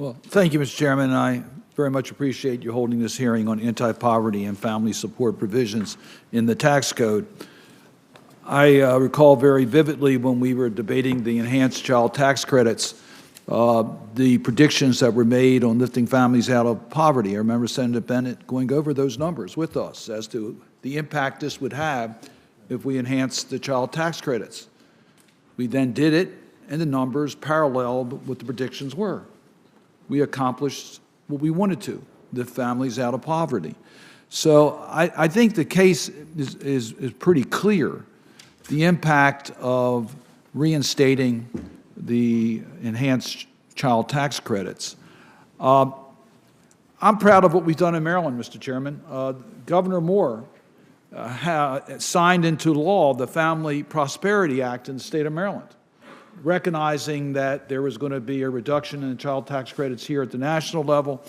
Well, thank you, Mr. Chairman. I very much appreciate you holding this hearing on anti-poverty and family support provisions in the tax code. I recall very vividly when we were debating the enhanced child tax credits, the predictions that were made on lifting families out of poverty. I remember Senator Bennett going over those numbers with us as to the impact this would have if we enhanced the child tax credits. We then did it, and the numbers paralleled what the predictions were. We accomplished what we wanted to, lift families out of poverty. So I think the case is pretty clear. The impact of reinstating the enhanced child tax credits. I'm proud of what we've done in Maryland, Mr. Chairman. Governor Moore signed into law the Family Prosperity Act in the state of Maryland, recognizing that there was going to be a reduction in the child tax credits here at the national level.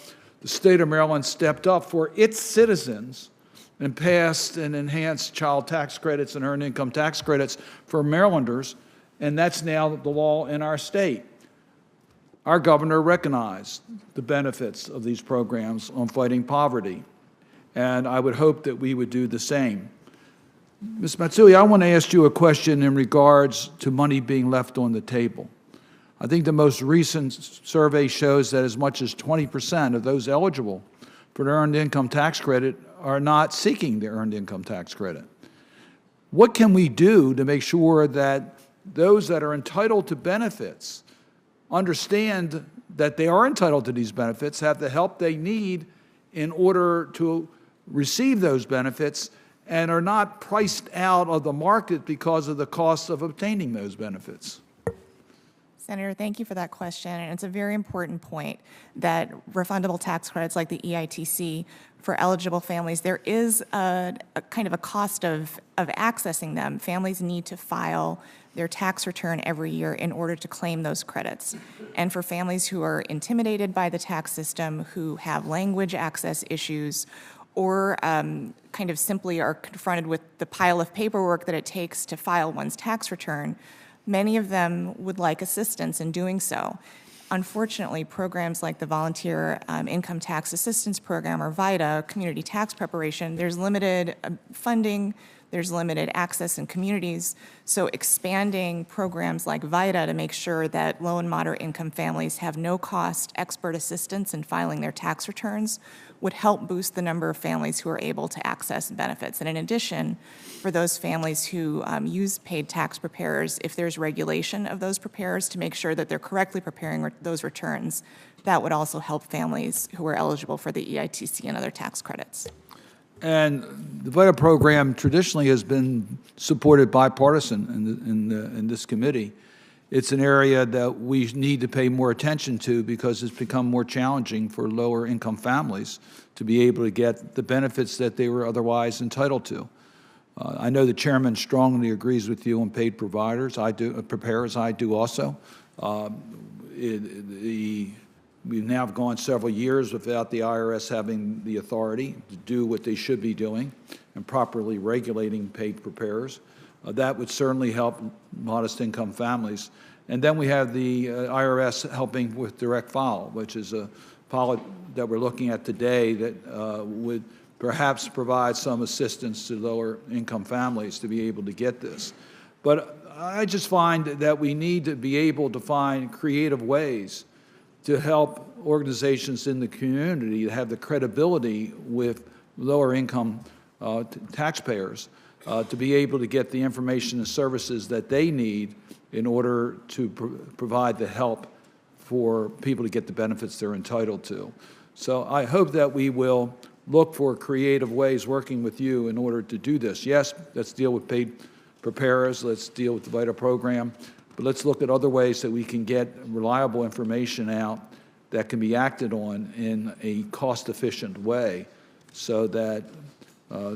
The state of Maryland stepped up for its citizens and passed and enhanced child tax credits and earned income tax credits for Marylanders, and that's now the law in our state. Our governor recognized the benefits of these programs on fighting poverty, and I would hope that we would do the same. Ms. Matsui, I want to ask you a question in regards to money being left on the table. I think the most recent survey shows that as much as 20% of those eligible for the earned income tax credit are not seeking the earned income tax credit. What can we do to make sure that those that are entitled to benefits understand that they are entitled to these benefits, have the help they need in order to receive those benefits, and are not priced out of the market because of the cost of obtaining those benefits? Senator, thank you for that question. And it's a very important point that refundable tax credits like the EITC for eligible families, there is a kind of a cost of accessing them. Families need to file their tax return every year in order to claim those credits. And for families who are intimidated by the tax system, who have language access issues, or kind of simply are confronted with the pile of paperwork that it takes to file one's tax return, many of them would like assistance in doing so. Unfortunately, programs like the Volunteer Income Tax Assistance Program, or VITA, Community Tax Preparation, there's limited funding, there's limited access in communities. So expanding programs like VITA to make sure that low and moderate income families have no-cost expert assistance in filing their tax returns would help boost the number of families who are able to access benefits. And in addition, for those families who use paid tax preparers, if there's regulation of those preparers to make sure that they're correctly preparing those returns, that would also help families who are eligible for the EITC and other tax credits. And the VITA program traditionally has been supported bipartisan in this committee. It's an area that we need to pay more attention to because it's become more challenging for lower income families to be able to get the benefits that they were otherwise entitled to. I know the chairman strongly agrees with you on paid providers. I do, preparers, I do also. We've now gone several years without the IRS having the authority to do what they should be doing and properly regulating paid preparers. That would certainly help modest income families. And then we have the IRS helping with direct file, which is a pilot that we're looking at today that would perhaps provide some assistance to lower income families to be able to get this. But I just find that we need to be able to find creative ways to help organizations in the community to have the credibility with lower income taxpayers to be able to get the information and services that they need in order to provide the help for people to get the benefits they're entitled to. So I hope that we will look for creative ways working with you in order to do this. Yes, let's deal with paid preparers, let's deal with the VITA program, but let's look at other ways that we can get reliable information out that can be acted on in a cost-efficient way so that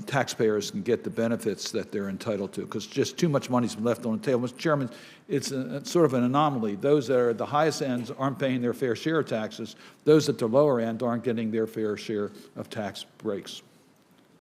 taxpayers can get the benefits that they're entitled to, because just too much money's been left on the table. Mr. Chairman, it's sort of an anomaly. Those that are at the highest ends aren't paying their fair share of taxes. Those at the lower end aren't getting their fair share of tax breaks.